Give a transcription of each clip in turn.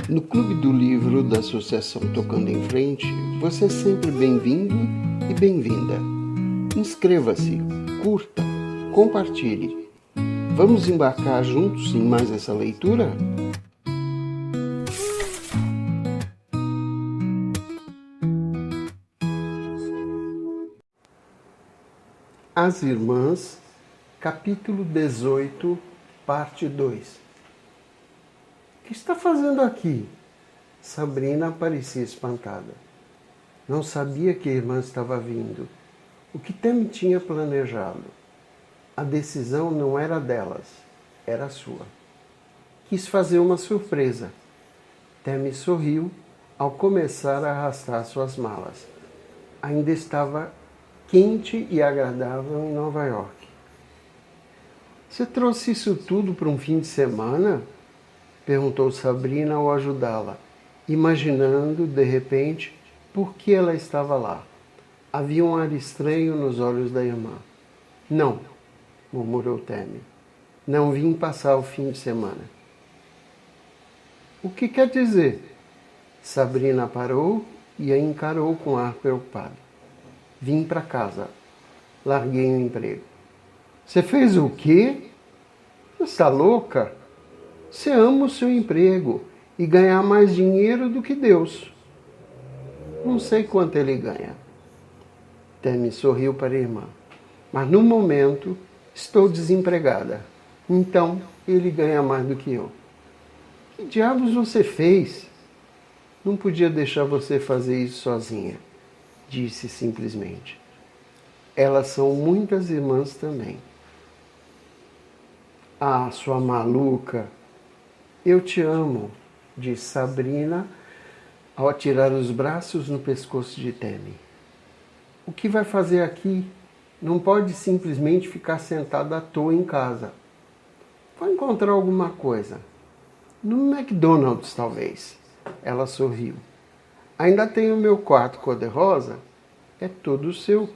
No Clube do Livro da Associação Tocando em Frente, você é sempre bem-vindo e bem-vinda. Inscreva-se, curta, compartilhe. Vamos embarcar juntos em mais essa leitura? As Irmãs, capítulo 18, parte 2. O que está fazendo aqui? Sabrina parecia espantada. Não sabia que a irmã estava vindo. O que Tammy tinha planejado? A decisão não era delas, era sua. Quis fazer uma surpresa. Tammy sorriu ao começar a arrastar suas malas. Ainda estava quente e agradável em Nova York. Você trouxe isso tudo para um fim de semana? Perguntou Sabrina ao ajudá-la, imaginando, de repente, por que ela estava lá. Havia um ar estranho nos olhos da irmã. Não, murmurou Tammy. Não vim passar o fim de semana. O que quer dizer? Sabrina parou e a encarou com ar preocupado. Vim para casa. Larguei o emprego. Você fez o quê? Você está louca? Você ama o seu emprego e ganhar mais dinheiro do que Deus. Não sei quanto ele ganha. Tammy sorriu para a irmã. Mas no momento estou desempregada. Então ele ganha mais do que eu. Que diabos você fez? Não podia deixar você fazer isso sozinha, disse simplesmente. Elas são muitas irmãs também. Ah, sua maluca! Eu te amo, disse Sabrina ao atirar os braços no pescoço de Tammy. O que vai fazer aqui? Não pode simplesmente ficar sentada à toa em casa. Vou encontrar alguma coisa. No McDonald's, talvez. Ela sorriu. Ainda tenho meu quarto cor-de-rosa? É todo seu.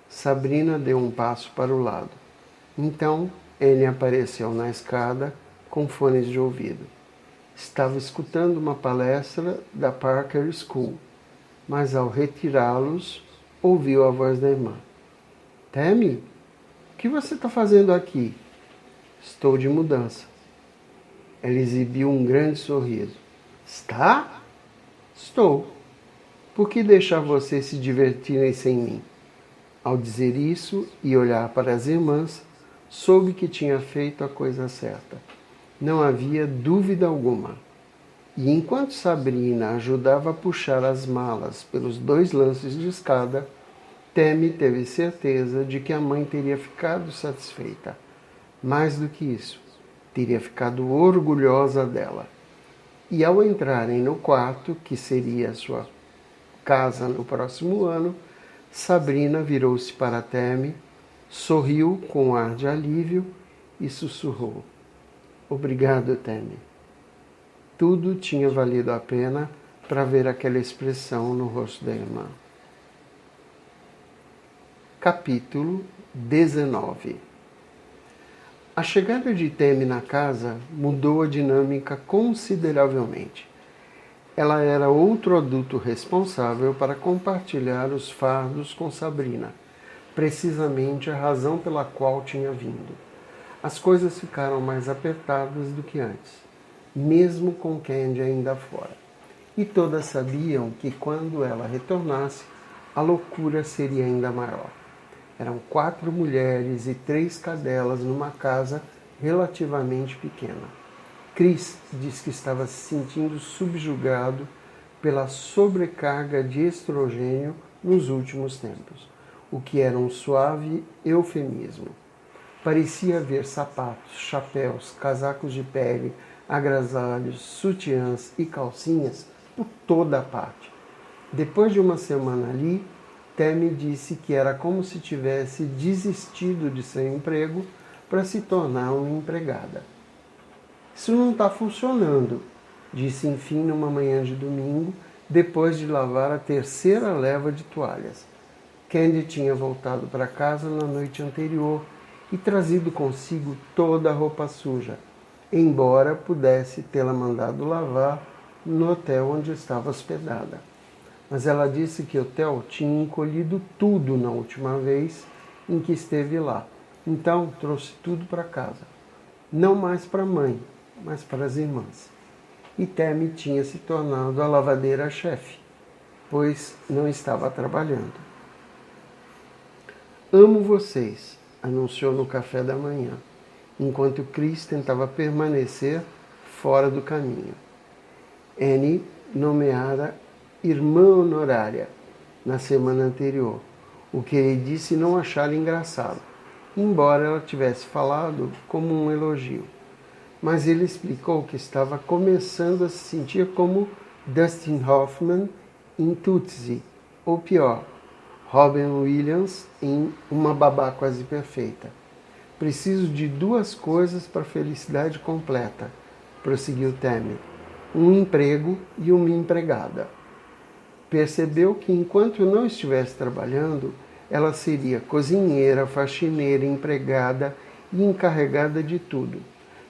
Sabrina deu um passo para o lado. Então, Anne apareceu na escada com fones de ouvido. Estava escutando uma palestra da Parker School, mas ao retirá-los, ouviu a voz da irmã. Tammy, o que você está fazendo aqui? Estou de mudança. Ela exibiu um grande sorriso. Está? Estou. Por que deixar vocês se divertirem sem mim? Ao dizer isso e olhar para as irmãs, soube que tinha feito a coisa certa. Não havia dúvida alguma. E enquanto Sabrina ajudava a puxar as malas pelos 2 lances de escada, Tammy teve certeza de que a mãe teria ficado satisfeita. Mais do que isso, teria ficado orgulhosa dela. E ao entrarem no quarto, que seria a sua casa no próximo ano, Sabrina virou-se para Tammy, sorriu com um ar de alívio e sussurrou. Obrigado, Tammy. Tudo tinha valido a pena para ver aquela expressão no rosto da irmã. Capítulo 19. A chegada de Tammy na casa mudou a dinâmica consideravelmente. Ela era outro adulto responsável para compartilhar os fardos com Sabrina, precisamente a razão pela qual tinha vindo. As coisas ficaram mais apertadas do que antes, mesmo com Candy ainda fora. E todas sabiam que quando ela retornasse, a loucura seria ainda maior. Eram 4 mulheres e 3 cadelas numa casa relativamente pequena. Chris disse que estava se sentindo subjugado pela sobrecarga de estrogênio nos últimos tempos, o que era um suave eufemismo. Parecia haver sapatos, chapéus, casacos de pele, agasalhos, sutiãs e calcinhas por toda a parte. Depois de uma semana ali, Tammy disse que era como se tivesse desistido de seu emprego para se tornar uma empregada. Isso não está funcionando, disse enfim numa manhã de domingo, depois de lavar a 3ª leva de toalhas. Candy tinha voltado para casa na noite anterior e trazido consigo toda a roupa suja, embora pudesse tê-la mandado lavar no hotel onde estava hospedada. Mas ela disse que o hotel tinha encolhido tudo na última vez em que esteve lá. Então trouxe tudo para casa. Não mais para a mãe, mas para as irmãs. E Tammy tinha se tornado a lavadeira-chefe, pois não estava trabalhando. Amo vocês, anunciou no café da manhã, enquanto Chris tentava permanecer fora do caminho. Annie, nomeada irmã honorária na semana anterior, o que ele disse não achar engraçado, embora ela tivesse falado como um elogio. Mas ele explicou que estava começando a se sentir como Dustin Hoffman em Tootsie, ou pior, Robin Williams em Uma Babá Quase Perfeita. Preciso de duas coisas para a felicidade completa, prosseguiu Tammy. Um emprego e uma empregada. Percebeu que enquanto não estivesse trabalhando, ela seria cozinheira, faxineira, empregada e encarregada de tudo.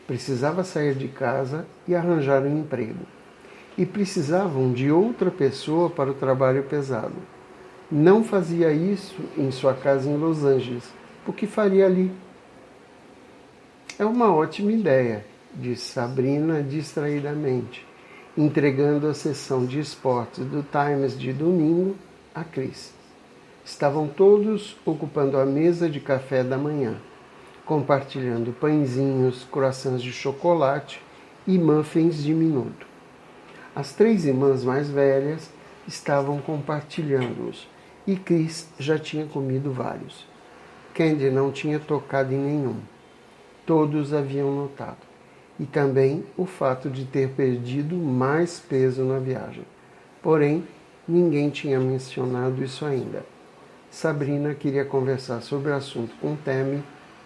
Precisava sair de casa e arranjar um emprego. E precisavam de outra pessoa para o trabalho pesado. Não fazia isso em sua casa em Los Angeles. O que faria ali? É uma ótima ideia, disse Sabrina distraidamente, entregando a sessão de esportes do Times de domingo a Chris. Estavam todos ocupando a mesa de café da manhã, compartilhando pãezinhos, croissants de chocolate e muffins de minuto. As três irmãs mais velhas estavam compartilhando-os e Chris já tinha comido vários. Candy não tinha tocado em nenhum. Todos haviam notado. E também o fato de ter perdido mais peso na viagem. Porém, ninguém tinha mencionado isso ainda. Sabrina queria conversar sobre o assunto com Tammy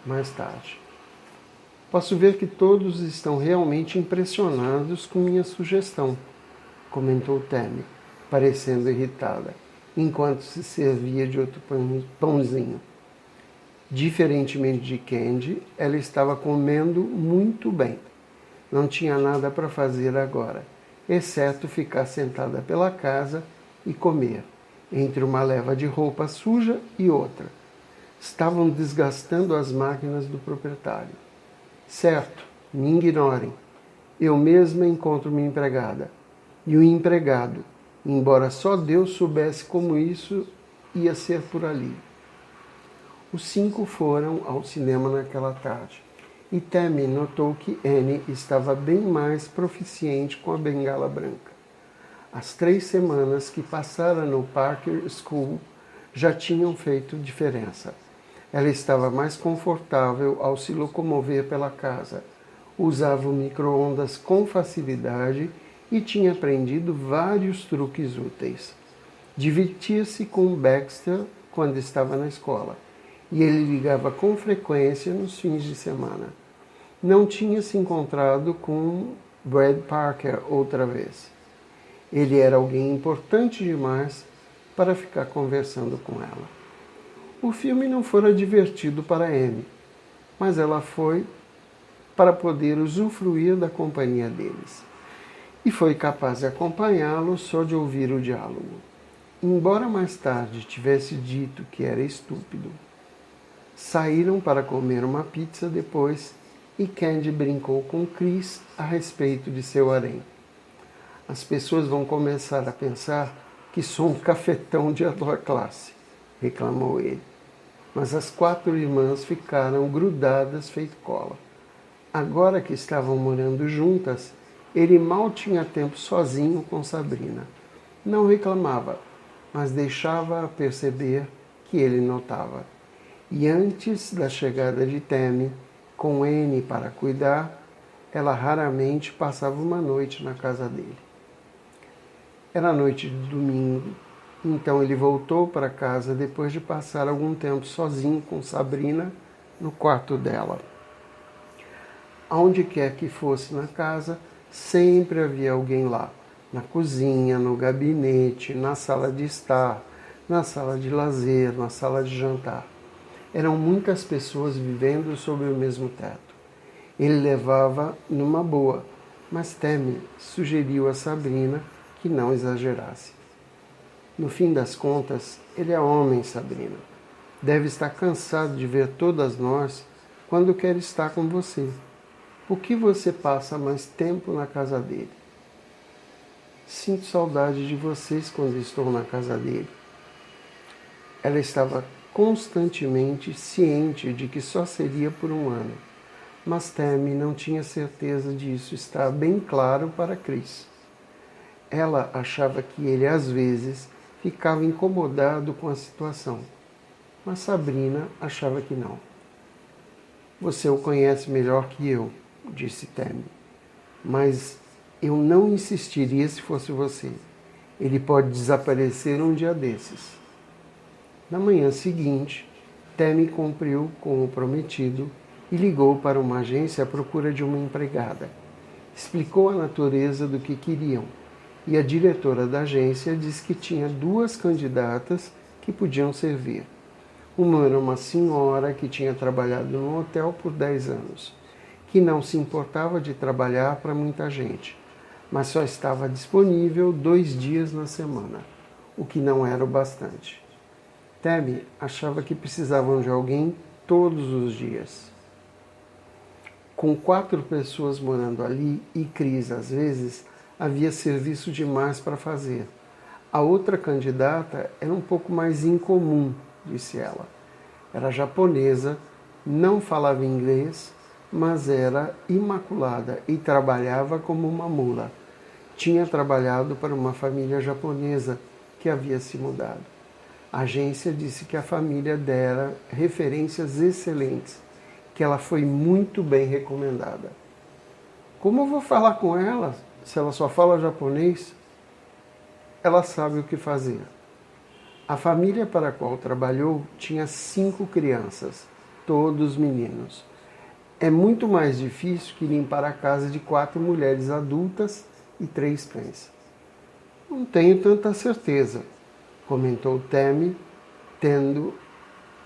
mais tarde. Posso ver que todos estão realmente impressionados com minha sugestão, comentou Tammy, parecendo irritada, enquanto se servia de outro pãozinho. Diferentemente de Candy, ela estava comendo muito bem. Não tinha nada para fazer agora, exceto ficar sentada pela casa e comer, entre uma leva de roupa suja e outra. Estavam desgastando as máquinas do proprietário. Certo, me ignorem. Eu mesma encontro minha empregada. E o empregado, embora só Deus soubesse como isso ia ser por ali. Os 5 foram ao cinema naquela tarde. E Tammy notou que Annie estava bem mais proficiente com a bengala branca. As 3 semanas que passara no Parker School já tinham feito diferença. Ela estava mais confortável ao se locomover pela casa, usava o micro-ondas com facilidade e tinha aprendido vários truques úteis. Divertia-se com Baxter quando estava na escola, e ele ligava com frequência nos fins de semana. Não tinha se encontrado com Brad Parker outra vez. Ele era alguém importante demais para ficar conversando com ela. O filme não fora divertido para Annie, mas ela foi para poder usufruir da companhia deles. E foi capaz de acompanhá-lo só de ouvir o diálogo. Embora mais tarde tivesse dito que era estúpido. Saíram para comer uma pizza depois e Candy brincou com Chris a respeito de seu harém. As pessoas vão começar a pensar que sou um cafetão de alta classe, reclamou ele. Mas as 4 irmãs ficaram grudadas feito cola. Agora que estavam morando juntas, ele mal tinha tempo sozinho com Sabrina. Não reclamava, mas deixava-a perceber que ele notava. E antes da chegada de Tammy, com Annie para cuidar, ela raramente passava uma noite na casa dele. Era noite de domingo, então ele voltou para casa depois de passar algum tempo sozinho com Sabrina no quarto dela. Aonde quer que fosse na casa, sempre havia alguém lá. Na cozinha, no gabinete, na sala de estar, na sala de lazer, na sala de jantar. Eram muitas pessoas vivendo sob o mesmo teto. Ele levava numa boa, mas Temi sugeriu a Sabrina que não exagerasse. No fim das contas, ele é homem, Sabrina. Deve estar cansado de ver todas nós quando quer estar com você. Por que você passa mais tempo na casa dele? Sinto saudade de vocês quando estou na casa dele. Ela estava constantemente ciente de que só seria por um ano, mas Temi não tinha certeza disso estar bem claro para Chris. Ela achava que ele, às vezes, ficava incomodado com a situação, mas Sabrina achava que não. Você o conhece melhor que eu, disse Temi, mas eu não insistiria se fosse você. Ele pode desaparecer um dia desses. Na manhã seguinte, Temi cumpriu com o prometido e ligou para uma agência à procura de uma empregada. Explicou a natureza do que queriam e a diretora da agência disse que tinha 2 candidatas que podiam servir. Uma era uma senhora que tinha trabalhado no hotel por 10 anos, que não se importava de trabalhar para muita gente, mas só estava disponível 2 dias na semana, o que não era o bastante. Temi achava que precisavam de alguém todos os dias. Com 4 pessoas morando ali e Chris, às vezes, havia serviço demais para fazer. A outra candidata era um pouco mais incomum, disse ela. Era japonesa, não falava inglês, mas era imaculada e trabalhava como uma mula. Tinha trabalhado para uma família japonesa que havia se mudado. A agência disse que a família dera referências excelentes, que ela foi muito bem recomendada. Como eu vou falar com ela se ela só fala japonês? Ela sabe o que fazer. A família para a qual trabalhou tinha 5 crianças, todos meninos. É muito mais difícil que limpar a casa de 4 mulheres adultas e 3 cães. Não tenho tanta certeza, comentou Temi, tendo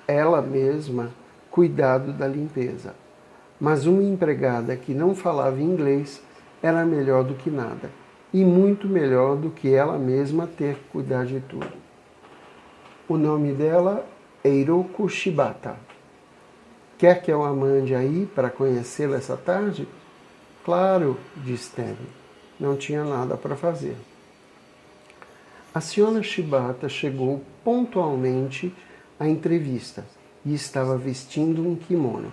ela mesma cuidado da limpeza. Mas uma empregada que não falava inglês era melhor do que nada, e muito melhor do que ela mesma ter que cuidar de tudo. O nome dela é Hiroko Shibata. Quer que eu a mande aí para conhecê-la essa tarde? Claro, disse Temi. Não tinha nada para fazer. A senhora Shibata chegou pontualmente à entrevista e estava vestindo um kimono.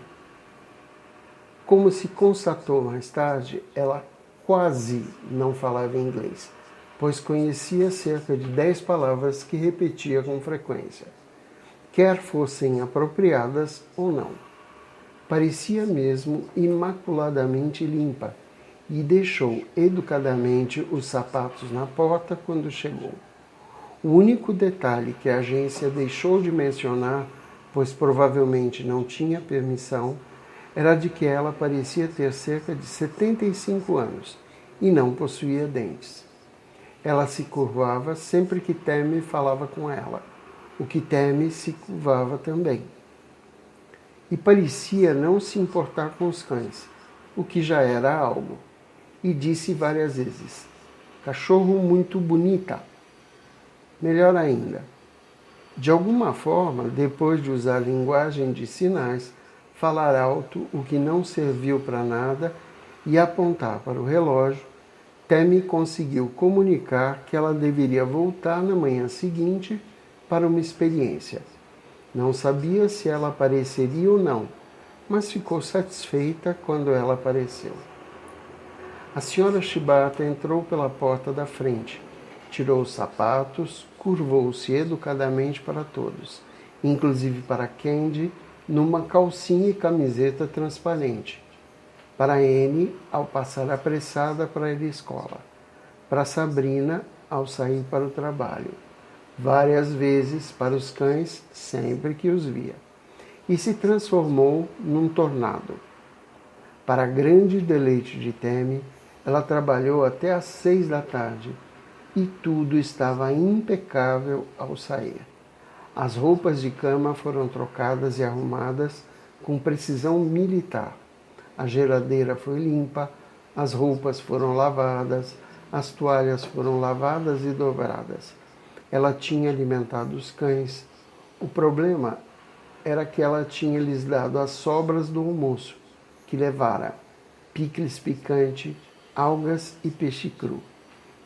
Como se constatou mais tarde, ela quase não falava inglês, pois conhecia cerca de 10 palavras que repetia com frequência, quer fossem apropriadas ou não. Parecia mesmo imaculadamente limpa e deixou educadamente os sapatos na porta quando chegou. O único detalhe que a agência deixou de mencionar, pois provavelmente não tinha permissão, era de que ela parecia ter cerca de 75 anos e não possuía dentes. Ela se curvava sempre que Temi falava com ela, o que Temi se curvava também. E parecia não se importar com os cães, o que já era algo. E disse várias vezes, cachorro muito bonita. Melhor ainda, de alguma forma, depois de usar linguagem de sinais, falar alto o que não serviu para nada e apontar para o relógio, Temi conseguiu comunicar que ela deveria voltar na manhã seguinte para uma experiência. Não sabia se ela apareceria ou não, mas ficou satisfeita quando ela apareceu. A senhora Shibata entrou pela porta da frente, tirou os sapatos, curvou-se educadamente para todos, inclusive para Candy, numa calcinha e camiseta transparente. Para Anne, ao passar apressada para ir à escola. Para Sabrina, ao sair para o trabalho. Várias vezes para os cães, sempre que os via. E se transformou num tornado. Para grande deleite de Temi, ela trabalhou até às 6 da tarde e tudo estava impecável ao sair. As roupas de cama foram trocadas e arrumadas com precisão militar. A geladeira foi limpa, As roupas foram lavadas, as toalhas foram lavadas e dobradas. Ela tinha alimentado os cães. O problema era que ela tinha lhes dado as sobras do almoço, que levara picles picante, algas e peixe cru.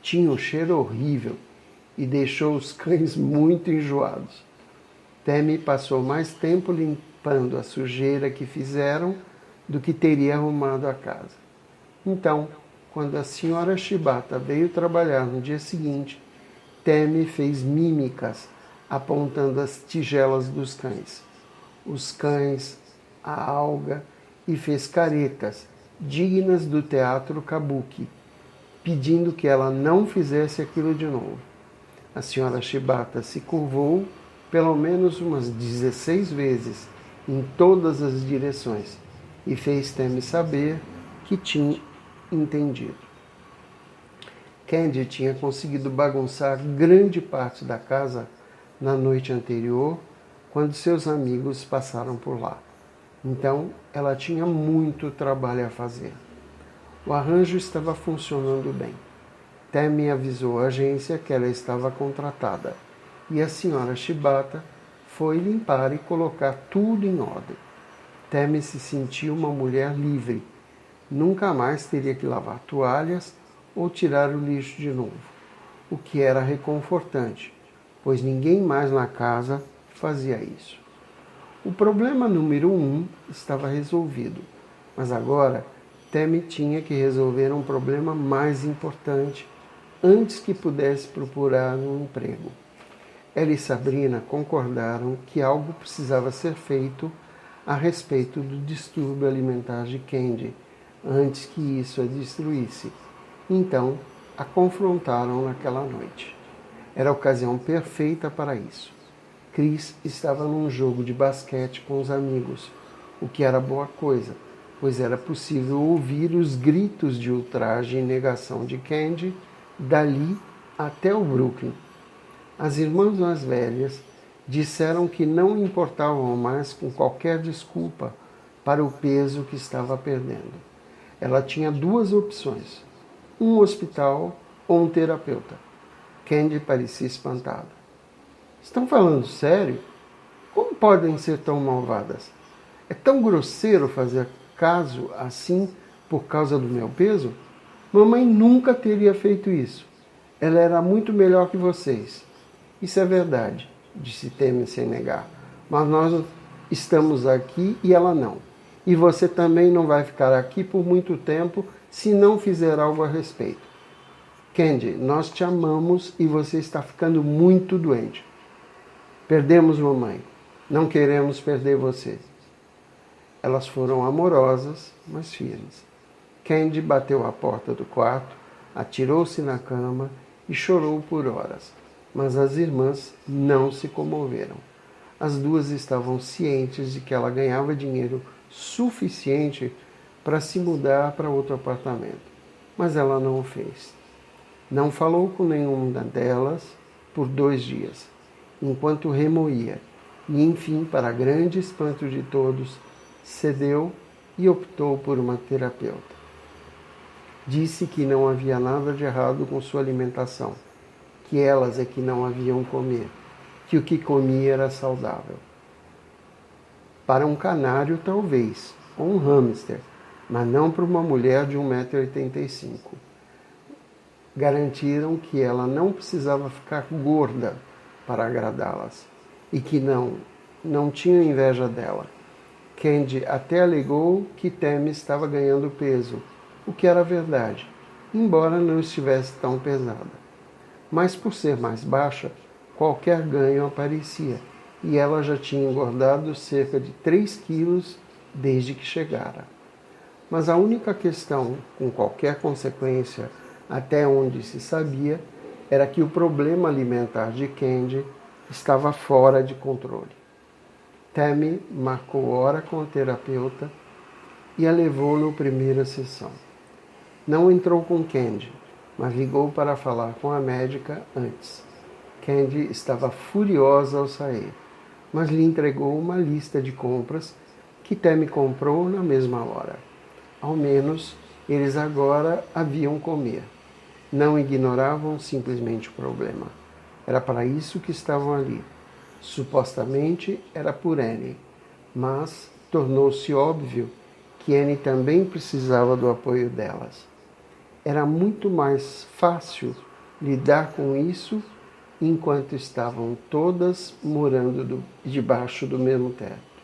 Tinha um cheiro horrível e deixou os cães muito enjoados. Temi passou mais tempo limpando a sujeira que fizeram do que teria arrumado a casa. Então, quando a senhora Shibata veio trabalhar no dia seguinte, Temi fez mímicas apontando as tigelas dos cães. Os cães, a alga, e fez caretas dignas do teatro kabuki, pedindo que ela não fizesse aquilo de novo. A senhora Shibata se curvou pelo menos umas 16 vezes em todas as direções e fez Temi saber que tinha entendido. Candy tinha conseguido bagunçar grande parte da casa na noite anterior, quando seus amigos passaram por lá. Então, ela tinha muito trabalho a fazer. O arranjo estava funcionando bem. Temi avisou a agência que ela estava contratada e a senhora Shibata foi limpar e colocar tudo em ordem. Temi se sentiu uma mulher livre. Nunca mais teria que lavar toalhas ou tirar o lixo de novo, o que era reconfortante, pois ninguém mais na casa fazia isso. O problema número 1 estava resolvido, mas agora Temi tinha que resolver um problema mais importante antes que pudesse procurar um emprego. Ela e Sabrina concordaram que algo precisava ser feito a respeito do distúrbio alimentar de Candy, antes que isso a destruísse. Então, a confrontaram naquela noite. Era a ocasião perfeita para isso. Chris estava num jogo de basquete com os amigos, o que era boa coisa, pois era possível ouvir os gritos de ultraje e negação de Candy dali até o Brooklyn. As irmãs mais velhas disseram que não importavam mais com qualquer desculpa para o peso que estava perdendo. Ela tinha 2 opções, um hospital ou um terapeuta. Candy parecia espantada. Estão falando sério? Como podem ser tão malvadas? É tão grosseiro fazer caso assim por causa do meu peso? Mamãe nunca teria feito isso. Ela era muito melhor que vocês. Isso é verdade, disse Temi sem negar. Mas nós estamos aqui e ela não. E você também não vai ficar aqui por muito tempo se não fizer algo a respeito. Candy, nós te amamos e você está ficando muito doente. Perdemos mamãe. Não queremos perder você. Elas foram amorosas, mas firmes. Candy bateu a porta do quarto, atirou-se na cama e chorou por horas. Mas as irmãs não se comoveram. As 2 estavam cientes de que ela ganhava dinheiro suficiente para se mudar para outro apartamento. Mas ela não o fez. Não falou com nenhuma delas por 2 dias, enquanto remoía, e enfim, para grande espanto de todos, cedeu e optou por uma terapeuta. Disse que não havia nada de errado com sua alimentação, que elas é que não haviam comer, que o que comia era saudável. Para um canário, talvez, ou um hamster, mas não para uma mulher de 1,85 m. Garantiram que ela não precisava ficar gorda para agradá-las e que não tinham inveja dela. Candy até alegou que Temi estava ganhando peso, o que era verdade, embora não estivesse tão pesada. Mas por ser mais baixa, qualquer ganho aparecia, e ela já tinha engordado cerca de 3 quilos desde que chegara. Mas a única questão, com qualquer consequência, até onde se sabia, era que o problema alimentar de Candy estava fora de controle. Temi marcou hora com a terapeuta e a levou na primeira sessão. Não entrou com Candy, mas ligou para falar com a médica antes. Candy estava furiosa ao sair, mas lhe entregou uma lista de compras que Temi comprou na mesma hora. Ao menos Eles agora haviam comer. Não ignoravam simplesmente o problema. Era para isso que estavam ali. Supostamente era por Annie, mas tornou-se óbvio que Annie também precisava do apoio delas. Era muito mais fácil lidar com isso enquanto estavam todas morando debaixo do mesmo teto.